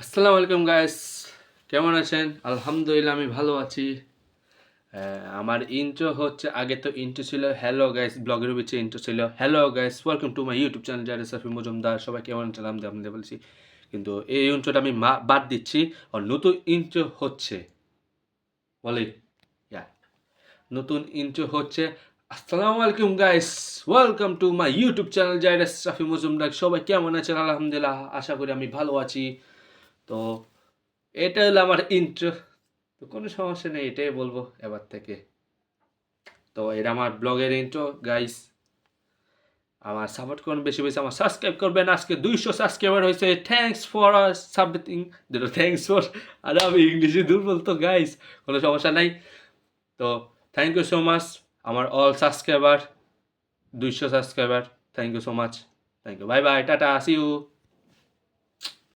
আসসালামু আলাইকুম গাইস, কেমন আছেন? আলহামদুলিল্লাহ আমি ভালো আছি। আমার ইন্ট্রো হচ্ছে, আগে তো ইন্ট্রো ছিল হ্যালো গাইস, ব্লগের পিছে ইন্ট্রো ছিল hello guys welcome to my YouTube channel Zaris Safi Majumdar. সবাই কেমন আছেন? আলহামদুলিল্লাহ বলছি, কিন্তু এই ইন্ট্রোটা আমি বাদ দিচ্ছি। আর নতুন ইন্ট্রো হচ্ছে, বলি ইয়া নতুন ইন্ট্রো হচ্ছে আসসালামু আলাইকুম guys, welcome to my YouTube channel Zaris Safi Majumdar. সবাই কেমন আছেন? আলহামদুলিল্লাহ, আশা করি আমি ভালো আছি। তো এটা হলো আমার ইন্ট্রো, তো কোনো সমস্যা নেই, এটাই বলবো এবার থেকে। তো এটা আমার ব্লগের ইন্ট্রো গাইস। আমার সাপোর্ট করুন, বেশি বেশি আমার সাবস্ক্রাইব করবেন। আজকে 200 সাবস্ক্রাইবার হয়েছে, thanks for submitting, thanks for. আর আমি ইংলিশে দুর্বল তো গাইস, কোনো সমস্যা নাই। তো থ্যাংক ইউ সো মাচ আমার all subscriber, 200 subscriber. Thank you so much, thank you, bye bye, tata, see you.